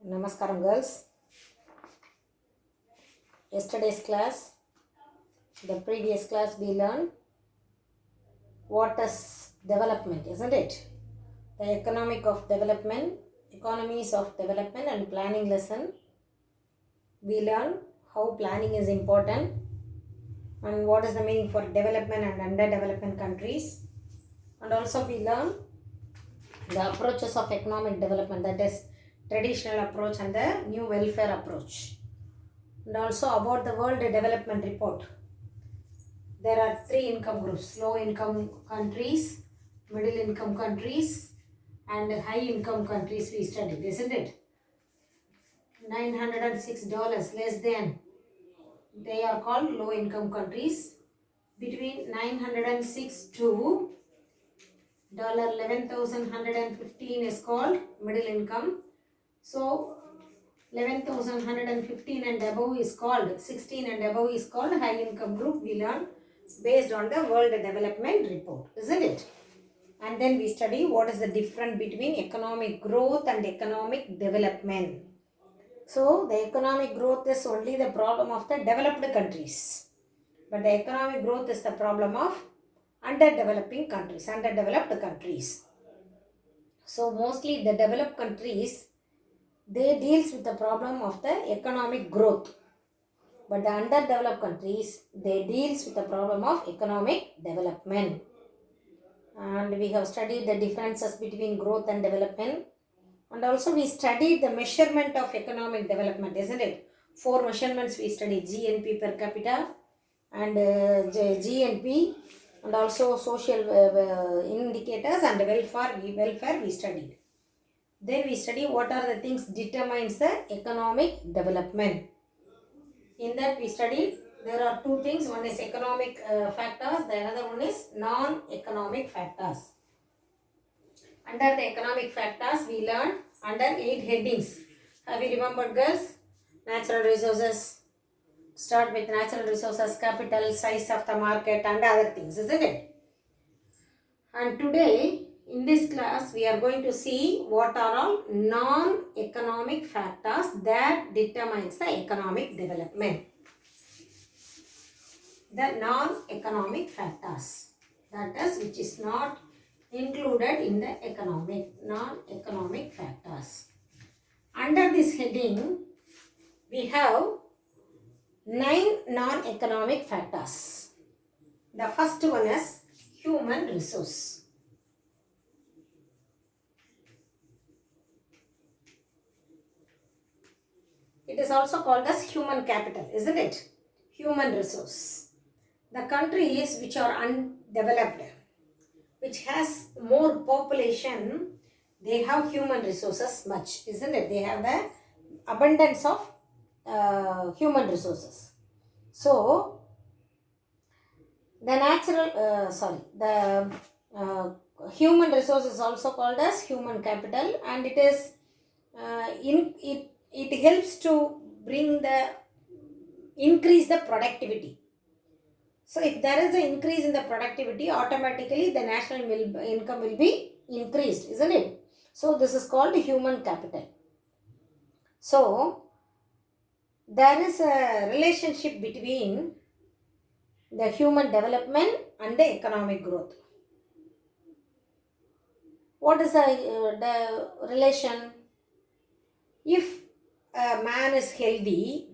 Namaskaram girls. Yesterday's class, the previous class we learned what is development, isn't it? The economic of development, economies of development and planning lesson. We learned how planning is important and what is the meaning for development and underdevelopment countries. And also we learned the approaches of economic development, that is traditional approach and the new welfare approach. And also about the World Development Report. There are three income groups: low income countries, middle income countries, and high income countries we studied, isn't it? $906 less than, they are called low income countries. Between 906 to $11,115 is called middle income. So 11,115 and above is called, 16 and above is called high income group. We learn based on the World Development Report, isn't it? And then we study what is the difference between economic growth and economic development. So the economic growth is only the problem of the developed countries, but the economic growth is the problem of underdeveloped countries. So mostly the developed countries, they deals with the problem of the economic growth, but the underdeveloped countries, they deals with the problem of economic development. And we have studied the differences between growth and development, and also we studied the measurement of economic development, isn't it? Four measurements we studied: GNP per capita and GNP, and also social indicators and welfare we studied. Then we study what are the things determines the economic development. In that we studied there are two things: one is economic factors, the another one is non-economic factors. Under the economic factors, we learned under 8 headings. Have you remembered, girls? Natural resources. Start with natural resources, capital, size of the market, and other things, isn't it? And today, in this class, we are going to see what are all non-economic factors that determines the economic development. The non-economic factors, that is, which is not included in the non-economic factors. Under this heading, we have 9 non-economic factors. The first one is human resource. It is also called as human capital, isn't it? Human resource. The countries which are undeveloped, which has more population, they have human resources much, isn't it? They have the abundance of human resources. So the human resource is also called as human capital, and it is it helps to increase the productivity. So if there is an increase in the productivity, automatically the national income will be increased, isn't it? So this is called human capital. So there is a relationship between the human development and the economic growth. What is the relation? If a man is healthy,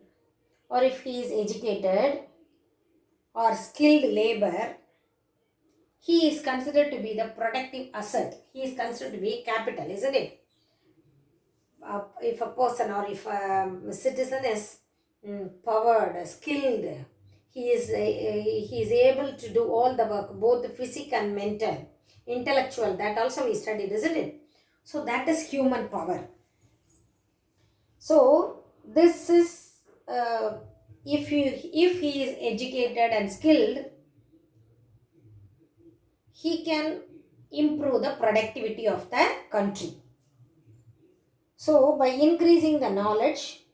or if he is educated or skilled labor, he is considered to be the productive asset. He is considered to be capital, isn't it? If a person or if a citizen is powered, skilled, he is able to do all the work, both physical and mental, intellectual. That also we studied, isn't it? So that is human power. So this is if he is educated and skilled, he can improve the productivity of the country. So by increasing the knowledge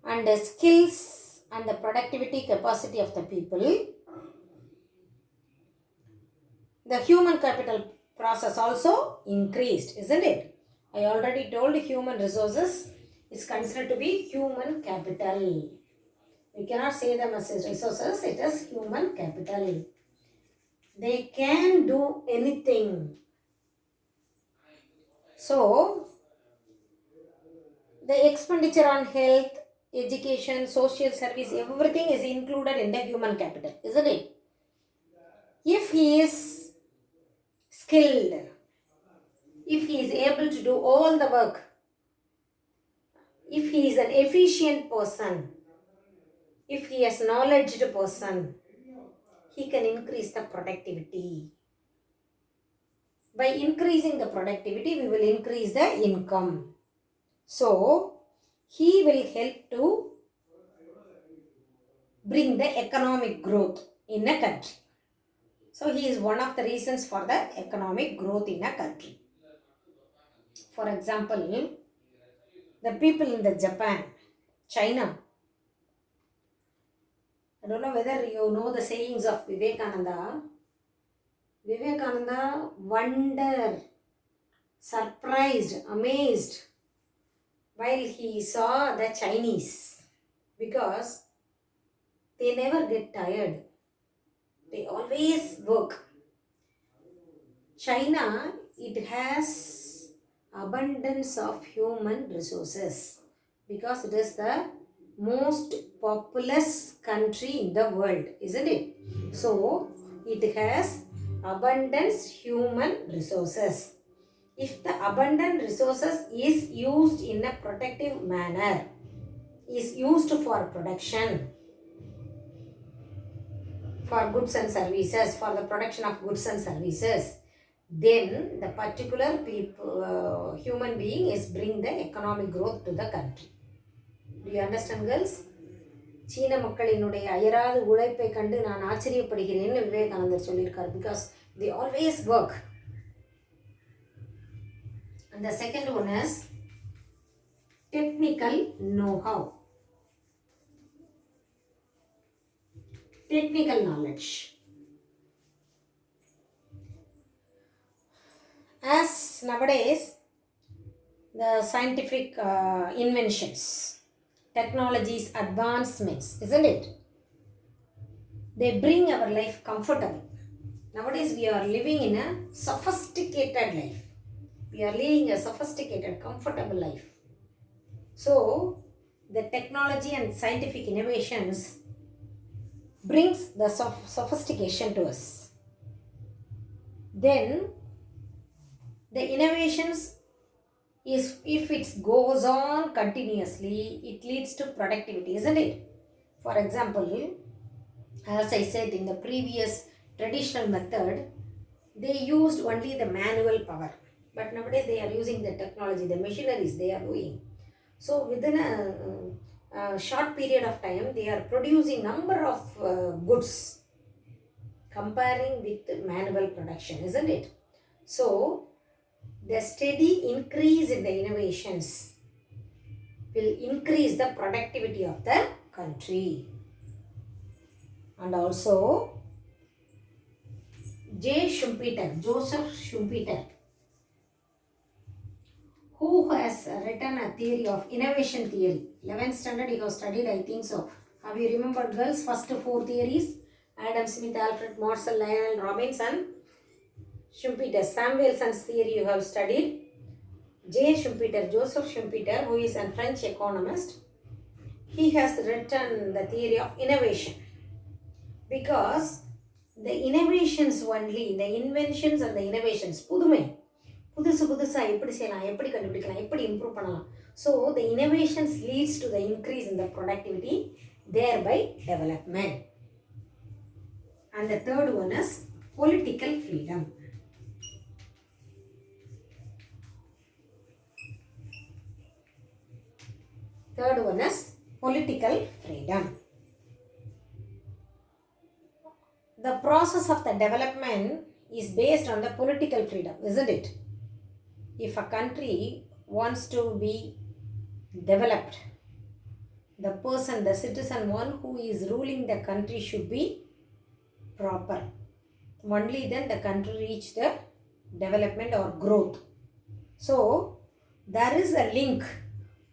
and the skills and the productivity capacity of the people, the human capital process also increased, isn't it? I already told human resources is considered to be human capital. We cannot say them as resources, it is human capital. They can do anything. So, the expenditure on health, education, social service, everything is included in the human capital, isn't it? If he is skilled, if he is able to do all the work, if he is an efficient person, if he is knowledgeable person, he can increase the productivity. By increasing the productivity, we will increase the income. So, he will help to bring the economic growth in a country. So, he is one of the reasons for the economic growth in a country. For example, the people in the Japan, China. I don't know whether you know the sayings of Vivekananda. Vivekananda wondered, surprised, amazed while he saw the Chinese, because they never get tired. They always work. China, it has abundance of human resources because it is the most populous country in the world, isn't it? So, it has abundance human resources. If the abundant resources is used in a protective manner, is used for production, for goods and services, for the production of goods and services, then the particular people, human being is bring the economic growth to the country. Do you understand, girls? சீன மக்களினுடைய அயராது உழைப்பை கண்டு நான் ஆச்சரியப்படுகிறேன்னு விவேகானந்தர் சொல்லியிருக்கார். Because they always work. And the second one is technical know-how. Technical knowledge. As nowadays, the scientific inventions, technologies, advancements, isn't it? They bring our life comfortable. Nowadays, we are living in a sophisticated life. We are leading a sophisticated, comfortable life. So, the technology and scientific innovations brings the sophistication to us. Then, the innovations is, if it goes on continuously, it leads to productivity, isn't it? For example, as I said in the previous traditional method, they used only the manual power. But nowadays they are using the technology, the machineries they are doing. So within a short period of time, they are producing number of goods comparing with manual production, isn't it? So the steady increase in the innovations will increase the productivity of the country. And also, Joseph Schumpeter, who has written a theory of innovation theory. 11th standard you have studied, I think so. Have you remembered, girls, first 4 theories? Adam Smith, Alfred Marshall, Lionel Robinson, Schumpeter, Samuelson's theory you have studied. Joseph Schumpeter, who is a French economist, he has written the theory of innovation. Because the innovations only, the inventions and the innovations, புதுமை புதுசாக எப்படி செய்யலாம், எப்படி கண்டுபிடிக்கலாம், எப்படி improve பண்ணலாம். So the innovations leads to the increase in the productivity, thereby development. And the third one is political freedom. Third one is political freedom. The process of the development is based on the political freedom, isn't it? If a country wants to be developed, the person, the citizen, one who is ruling the country should be proper. Only then the country reach the development or growth. So, there is a link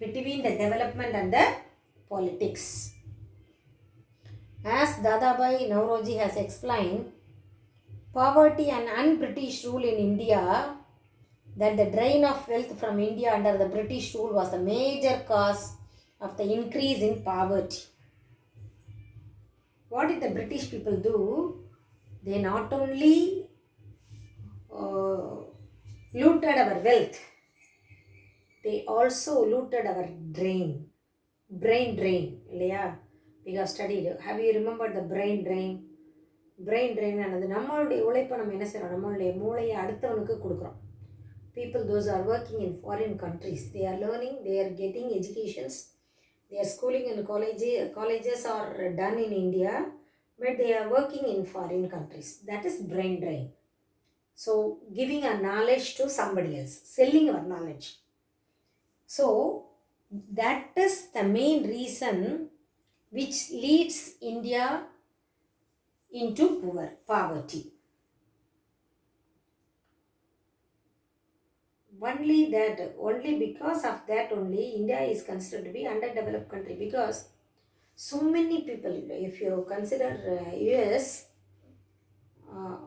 between the development and the politics. As Dadabhai Nauroji has explained, poverty and un-British rule in India, that the drain of wealth from India under the British rule was the major cause of the increase in poverty. What did the British people do? They not only looted our wealth, they also looted our brain drain. We have studied. Have you remembered the brain drain? Brain drain ஆனது நம்மளுடைய உழைப்பை நம்ம என்ன செய்கிறோம், நம்மளுடைய மூளையை அடுத்தவனுக்கு கொடுக்குறோம். People, those are working in foreign countries, they are learning, they are getting educations, their schooling and colleges are done in India, but they are working in foreign countries. That is brain drain. So giving our knowledge to somebody else, selling our knowledge. So that is the main reason which leads India into poverty. Only because of that only India is considered to be underdeveloped country, because so many people, if you consider US,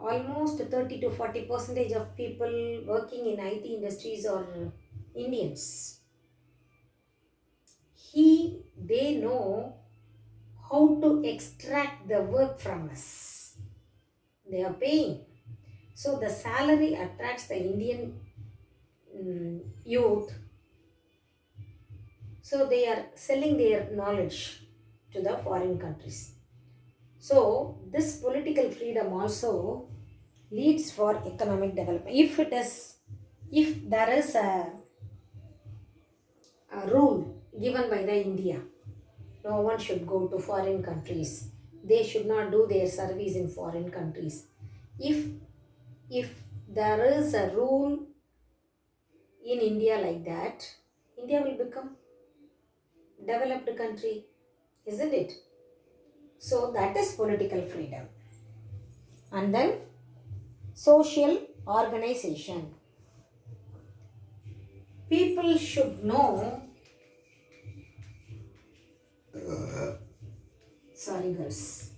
almost 30 to 40% of people working in IT industries are Indians. They know how to extract the work from us. They are paying. So the salary attracts the Indian youth. So they are selling their knowledge to the foreign countries. So this political freedom also leads for economic development. If there is a rule given by the India, no one should go to foreign countries. They should not do their service in foreign countries. If there is a rule in India like that, India will become developed country, isn't it? So that is political freedom. And then social organization. People should know, sorry girls,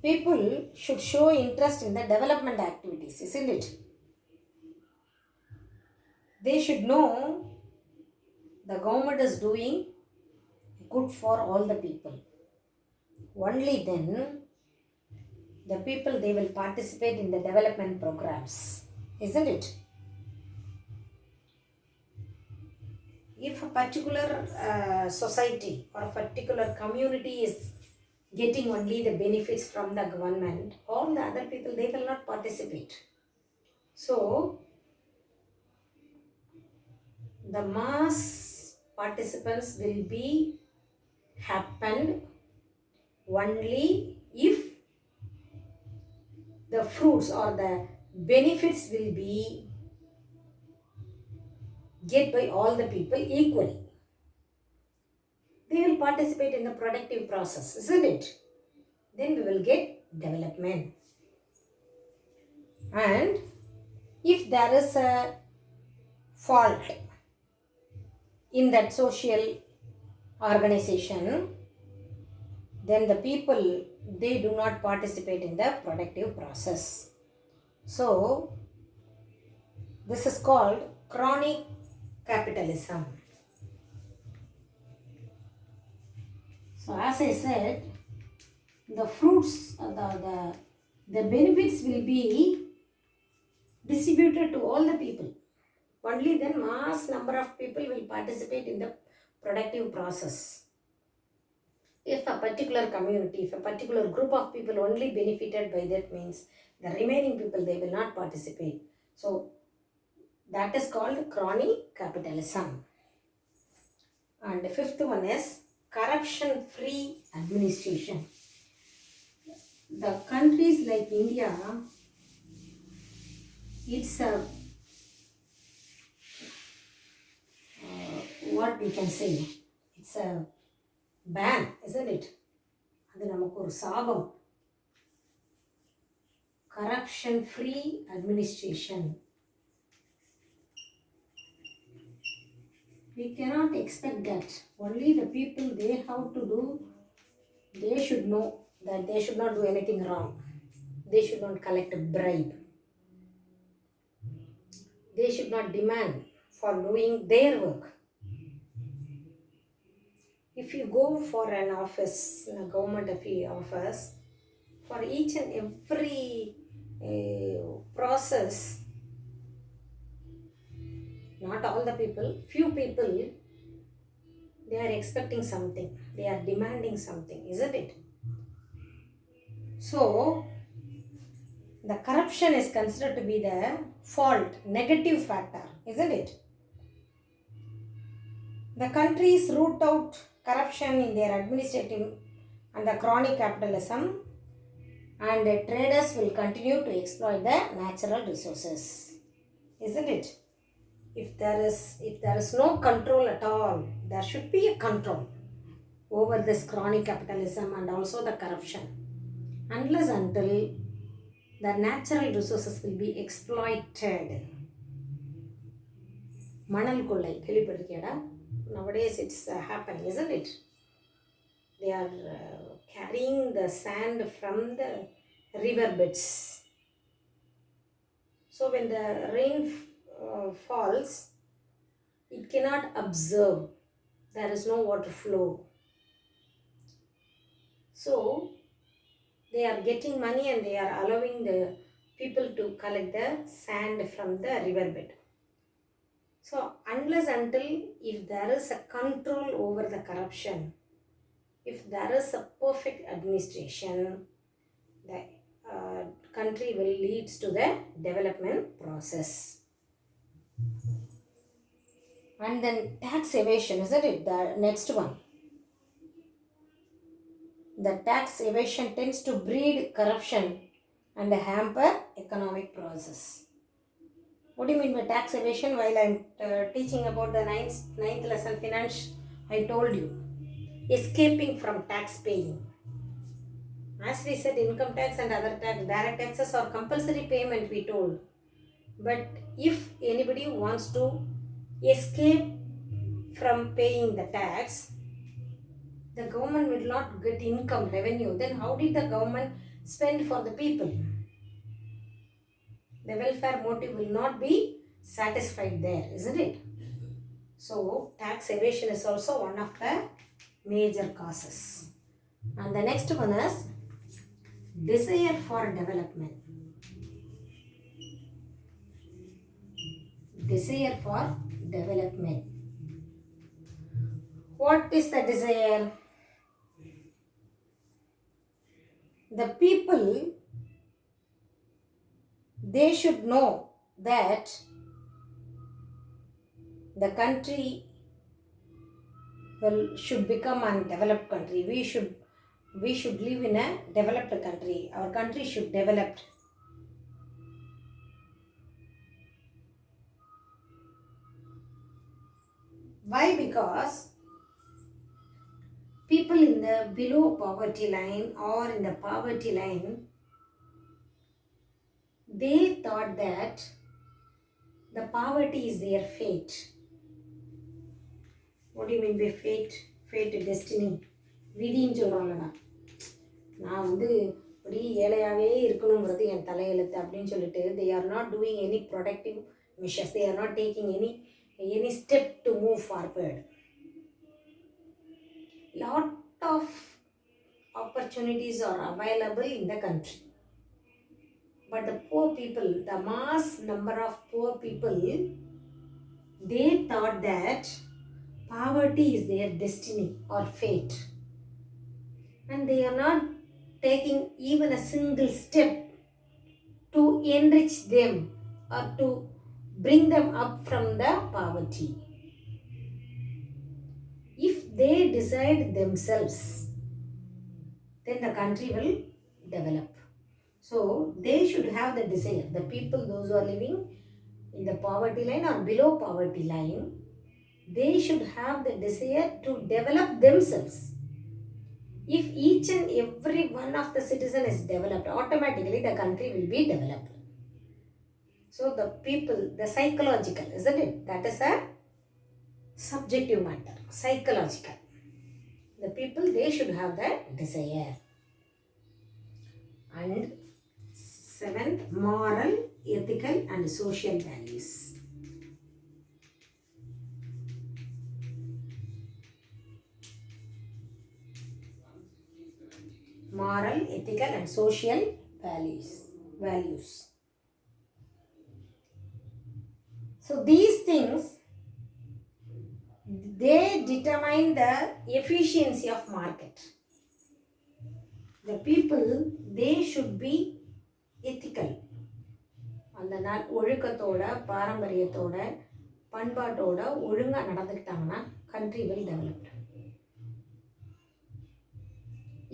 people should show interest in the development activities, isn't it? They should know the government is doing good for all the people. Only then the people, they will participate in the development programs, isn't it? If a particular society or a particular community is getting only the benefits from the government, all the other people, they will not participate. So the mass participants will be happened only if the fruits or the benefits will be get by all the people equally. They will participate in the productive process, isn't it? Then we will get development. And if there is a fault in that social organization, then the people, they do not participate in the productive process. So this is called crony capitalism. So as I said, the fruits, the benefits will be distributed to all the people. Only then mass number of people will participate in the productive process. If a particular community, if a particular group of people only benefited by that, means the remaining people, they will not participate. So that is called crony capitalism. And the fifth one is corruption-free administration. The countries like India, it's a what we can say, it's a ban, isn't it? அது நமக்கு ஒரு சாபம். corruption free administration. We cannot expect that. Only the people, they have to do, they should know that they should not do anything wrong. They should not collect a bribe. They should not demand for doing their work. If you go for an office, in a government office, for each and every process, not all the people, few people, they are expecting something, they are demanding something, isn't it? So, the corruption is considered to be the fault, negative factor, isn't it? The countries root out corruption in their administrative and the chronic capitalism, and the traders will continue to exploit the natural resources, isn't it? If there is no control at all, there should be a control over this chronic capitalism and also the corruption. Unless until the natural resources will be exploited. Manal kollai, kelipadirukkiyada? Nowadays it's happening, isn't it? They are carrying the sand from the riverbeds. So when the rain falls, it cannot absorb. There is no water flow. So they are getting money and they are allowing the people to collect the sand from the riverbed. So unless until if there is a control over the corruption, if there is a perfect administration, the country will lead to the development process. And then tax evasion, isn't it? The next one. The tax evasion tends to breed corruption and hamper economic process. What do you mean by tax evasion? While I'm teaching about the ninth lesson finance, I told you escaping from tax paying. As we said, income tax and other tax, direct taxes are compulsory payment, we told. But if anybody wants to escape from paying the tax, the government will not get income revenue. Then how did the government spend for the people? The welfare motive will not be satisfied there, isn't it? So tax evasion is also one of the major causes. And the next one is desire for development. Desire for development. What is the desire? The people, they should know that the country should become a developed country. We should live in a developed country. Our country should develop. Why? Because people in the below poverty line or in the poverty line, they thought that the poverty is their fate. What do you mean by fate? Fate, destiny. விதின்னு சொல்கிறாங்கண்ணா. நான் இப்படி ஏழையாகவே இருக்கணுங்கிறது என் தலையெழுத்து அப்படின்னு சொல்லிட்டு they are not doing any productive measures. They are not taking any step to move forward. Lot of opportunities are available in the country. But the poor people, the mass number of poor people, they thought that poverty is their destiny or fate. And they are not taking even a single step to enrich them or to bring them up from the poverty. If they decide themselves, then the country will develop. So they should have the desire. The people, those who are living in the poverty line or below poverty line, they should have the desire to develop themselves. If each and every one of the citizen is developed, automatically the country will be developed. So the people, the psychological, isn't it? That is a subjective matter, psychological. The people, they should have that desire. And seventh, moral, ethical and social values. Moral, ethical and social values. So these things, they determine the efficiency of market. The people, they should be ethical. அந்த நாள் ஒழுக்கத்தோட பாரம்பரியத்தோட பண்பாட்டோட ஒழுங்காக நடந்துக்கிட்டாங்கன்னா country will develop.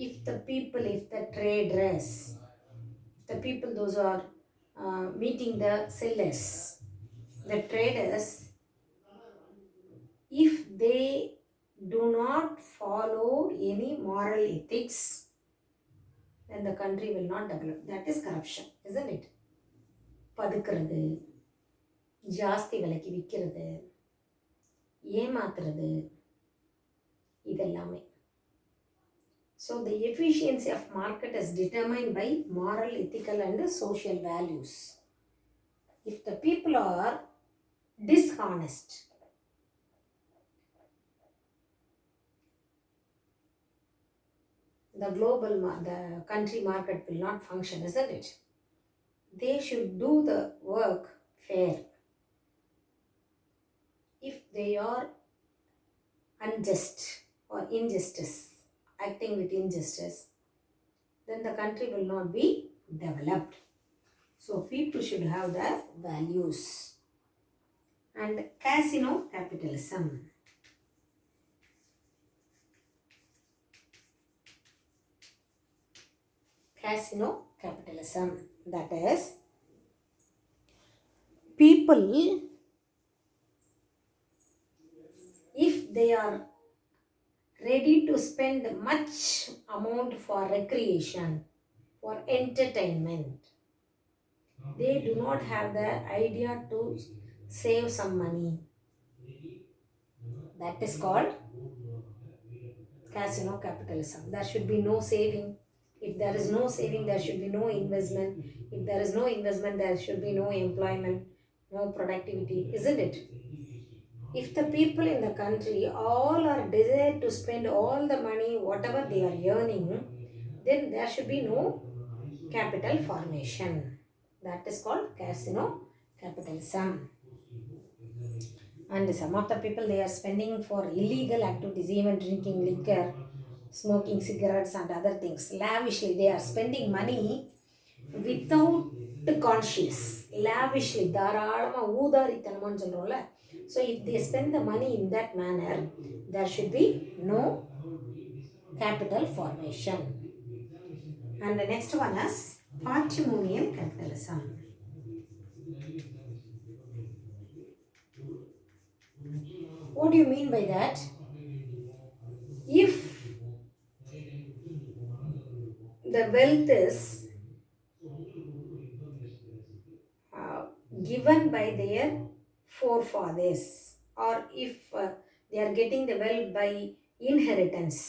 If the people, if the traders, if the people, those who are meeting the sellers, the traders, if they do not follow any moral ethics, then the country will not develop. That is corruption, isn't it? பதுக்கிறது, ஜாஸ்தி விலைக்கு விற்கிறது, ஏமாத்துறது, இதெல்லாமே. So the efficiency of market is determined by moral, ethical and social values. If the people are dishonest, the country market will not function, isn't it? They should do the work fair. If they are unjust or injustice, acting with injustice, then the country will not be developed. So people should have the values. And casino capitalism. Casino capitalism, that is, people, if they are ready to spend much amount for recreation, for entertainment, they do not have the idea to save some money. That is called casino capitalism. There should be no saving. If there is no saving, there should be no investment. If there is no investment, there should be no employment, no productivity, isn't it? If the people in the country all are desired to spend all the money, whatever they are earning, then there should be no capital formation. That is called casino capitalism. And some of the people, they are spending for illegal activities, even drinking liquor, smoking cigarettes and other things lavishly. They are spending money without conscience, lavishly, தாராளமா ஊதாரித்தனமான்னு சொல்றோம்ல. So if they spend the money in that manner, there should be no capital formation. And the next one is patrimonial capitalism. What do you mean by that? If the wealth is given by their forefathers, or if they are getting the wealth by inheritance,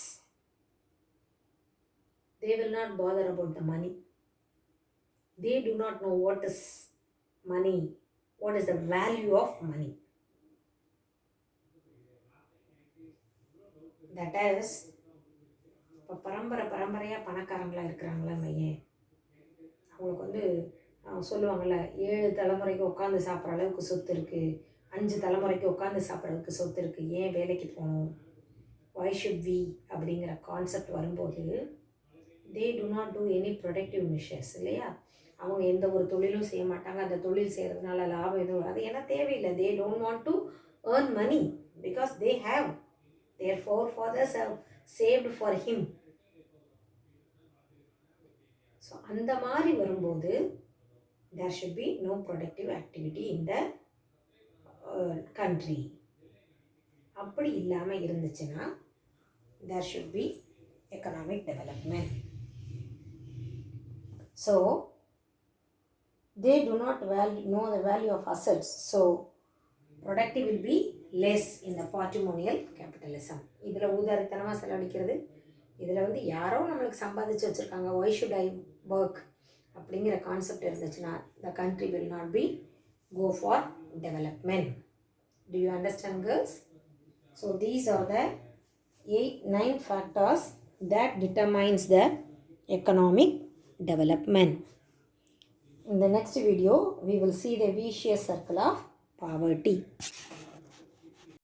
they will not bother about the money. They do not know what is money, what is the value of money. That is, இப்போ பரம்பரையாக பணக்காரங்களாக இருக்கிறாங்களா மையன், அவங்களுக்கு வந்து சொல்லுவாங்கள்ல, 7 தலைமுறைக்கு உட்காந்து சாப்பிட்ற அளவுக்கு சொத்து இருக்குது, 5 தலைமுறைக்கு உட்காந்து சாப்பிட்றதுக்கு சொத்து இருக்குது, ஏன் வேலைக்கு போகணும், why should we அப்படிங்கிற கான்செப்ட் வரும்போது, they do not do any productive measures, இல்லையா? அவங்க எந்த ஒரு தொழிலும் செய்ய மாட்டாங்க. அந்த தொழில் செய்கிறதுனால லாபம் எதுவும் வராது, ஏன்னா தேவையில்லை. they don't want to earn money because they have, their forefathers have saved for him. So அந்த மாதிரி வரும்போது there should be no productive activity in the country. அப்படி இல்லாமல் இருந்துச்சுன்னா there should be economic development. So, they do not know the value of assets. So, productive will be less in the patrimonial capitalism. இதில் ஊதாரித்தனமாக செலவழிக்கிறது, இதில் வந்து யாரோ நம்மளுக்கு சம்பாதிச்சு வச்சுருக்காங்க, why should I work அப்படிங்கிற கான்செப்ட் இருந்துச்சுன்னா the country will not be go for development. Do you understand, girls? So these are the 9 factors that determines the economic development. In the next video we will see the vicious circle of poverty.